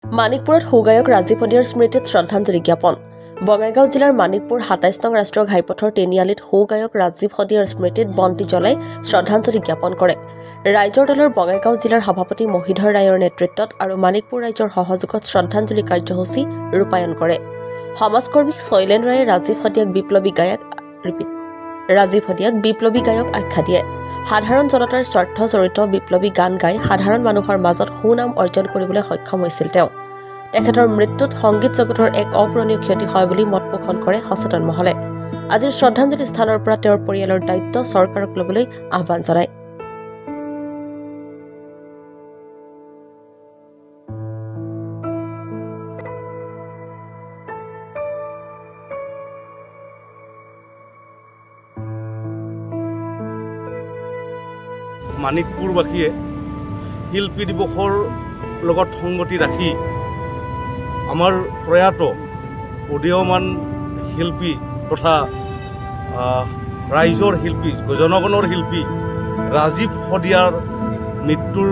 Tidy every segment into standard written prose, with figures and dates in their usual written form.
মানিকপুৰত সৌগায়ক ৰাজীৱ হদিয়াৰ স্মৃতিত শ্ৰদ্ধাঞ্জলি জ্ঞাপন বঙাইগাঁও জিলাৰ মানিকপুৰ ২৭ নং ৰাষ্ট্ৰীয় ঘাইপথৰ তিনিআলিত সৌগায়ক ৰাজীৱ হদিয়াৰ স্মৃতিত বন্তি জ্বলাই শ্ৰদ্ধাঞ্জলি জ্ঞাপন কৰে ৰাইজৰ দলৰ বঙাইগাঁও জিলাৰ সভাপতি মহিধৰ ৰায়ৰ নেতৃত্বত আৰু মানিকপুৰ ৰাইজৰ সহযোগত শ্ৰদ্ধাঞ্জলি কাৰ্যসূচী ৰূপায়ণ কৰে সমাজকৰ্মী শৈলেন ৰায়ে ৰাজীৱ হদিয়াক বিপ্লৱী গায়ক আখ্যা দিয়ে সাধাৰণ জনতাৰ স্বাৰ্থ জড়িত বিপ্লৱী গান গাই সাধাৰণ মানুহৰ মাজত সুনাম অৰ্জন কৰিবলৈ সক্ষম হৈছিল তেওঁ তেখেতৰ মৃত্যুত সংগীত জগতৰ এক অপূৰণীয় ক্ষতি হয় বুলি মত পোষণ কৰে সচেতন মহলে আজিৰ শ্ৰদ্ধাঞ্জলি স্থানৰ পৰা তেওঁৰ পৰিয়ালৰ দায়িত্ব চৰকাৰক ল'বলৈ আহ্বান জনায় মানিকপুৰবাসীয়ে শিল্পী দিৱসৰ লগত সংগতি ৰাখি আমাৰ প্ৰয়াত উদীয়মান শিল্পী তথা ৰাইজৰ শিল্পী জনগণৰ শিল্পী ৰাজীৱ হদিয়াৰ মৃত্যুৰ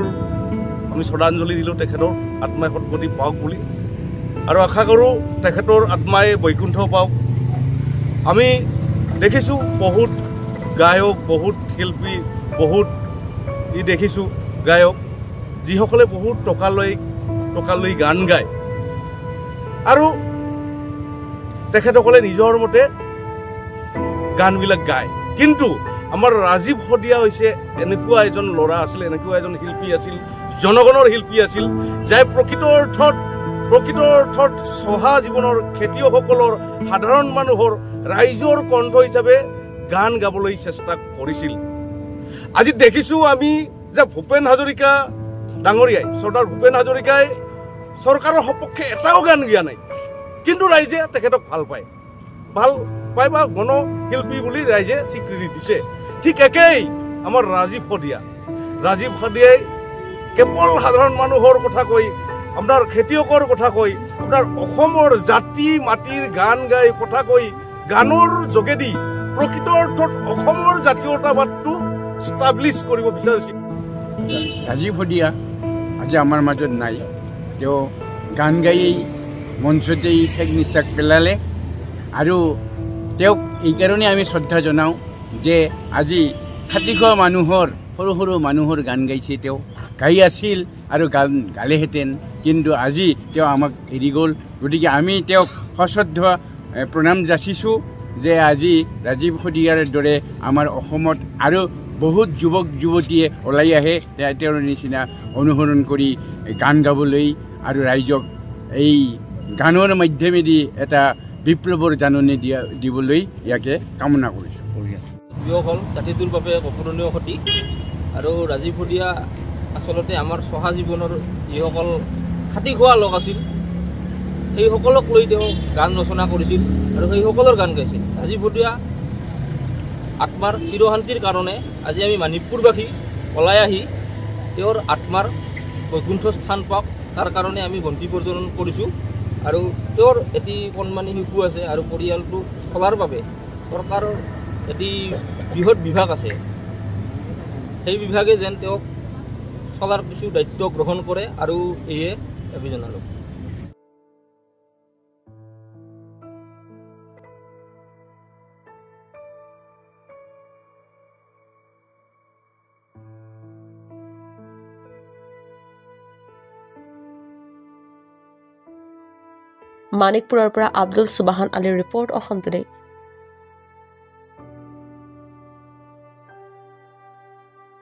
আমি শ্ৰদ্ধাঞ্জলি দিলোঁ তেখেতৰ আত্মাই সদ্গতি পাওক বুলি আৰু আশা কৰোঁ তেখেতৰ আত্মাই বৈকুণ্ঠ পাওক আমি দেখিছোঁ বহুত গায়ক বহুত শিল্পী বহুত দেখিছোঁ গায়ক যিসকলে বহুত টকা লৈ গান গায় আৰু তেখেতসকলে নিজৰ মতে গানবিলাক গায় কিন্তু আমাৰ ৰাজীৱ হদিয়া হৈছে এনেকুৱা এজন ল'ৰা আছিল এনেকুৱা এজন শিল্পী আছিল জনগণৰ শিল্পী আছিল যাই প্ৰকৃত অৰ্থত চহা জীৱনৰ খেতিয়কসকলৰ সাধাৰণ মানুহৰ ৰাইজৰ কণ্ঠ হিচাপে গান গাবলৈ চেষ্টা কৰিছিল আজি দেখিছোঁ আমি যে ভূপেন হাজৰিকা ডাঙৰীয়াই চৰ্দাৰ ভূপেন হাজৰিকাই চৰকাৰৰ সপক্ষে এটাও গান গিয়া নাই কিন্তু ৰাইজে তেখেতক ভাল পায় বা গণশিল্পী বুলি ৰাইজে স্বীকৃতি দিছে ঠিক একেই আমাৰ ৰাজীৱ হদিয়াই কেৱল সাধাৰণ মানুহৰ কথা কৈ আপোনাৰ খেতিয়কৰ কথা কৈ আপোনাৰ অসমৰ জাতি মাটিৰ গান গাই কথা কৈ গানৰ যোগেদি প্ৰকৃত অৰ্থত অসমৰ জাতীয়তাবাদটো ষ্টাব্লিছ কৰিব বিচাৰিছিল ৰাজীৱ হদিয়া আজি আমাৰ মাজত নাই তেওঁ গান গায়েই মঞ্চতেই ঠেক নিশ্বাস পেলালে আৰু তেওঁক এইকাৰণে আমি শ্ৰদ্ধা জনাওঁ যে আজি খাটি খোৱা মানুহৰ সৰু মানুহৰ গান গাইছে তেওঁ গাই আছিল আৰু গান গালেহেঁতেন কিন্তু আজি তেওঁ আমাক এৰি গ'ল গতিকে আমি তেওঁক সশ্ৰদ্ধ প্ৰণাম যাচিছোঁ যে আজি ৰাজীৱ হদিয়াৰ দৰে আমাৰ অসমত আৰু বহুত যুৱক যুৱতীয়ে ওলাই আহে তেওঁৰ নিচিনা অনুসৰণ কৰি গান গাবলৈ আৰু ৰাইজক এই গানৰ মাধ্যমেদি এটা বিপ্লৱৰ জাননী দিবলৈ ইয়াকে কামনা কৰিছোঁ হ'ল জাতিটোৰ বাবে অপূৰণীয় ক্ষতি আৰু ৰাজীৱ হদিয়া আচলতে আমাৰ চহা জীৱনৰ যিসকল খাটি খোৱা লোক আছিল সেইসকলক লৈ তেওঁ গান ৰচনা কৰিছিল আৰু সেইসকলৰ গান গাইছিল ৰাজীৱ হদিয়া আত্মাৰ চিৰশান্তিৰ কাৰণে আজি আমি মানিকপুৰবাসী ওলাই আহি তেওঁৰ আত্মাৰ বৈকুণ্ঠ স্থান পাওক তাৰ কাৰণে আমি বন্তি প্ৰজ্বলন কৰিছোঁ আৰু তেওঁৰ এটি কণমানি শিশু আছে আৰু পৰিয়ালটো চলাৰ বাবে চৰকাৰৰ এটি বৃহৎ বিভাগ আছে সেই বিভাগে যেন তেওঁক চলাৰ কিছু দায়িত্ব গ্ৰহণ কৰে আৰু এয়ে দাবী জনালোঁ মানিকপুৰৰ পৰা আব্দুল সুবাহান আলীৰ ৰিপৰ্ট অসম টুডে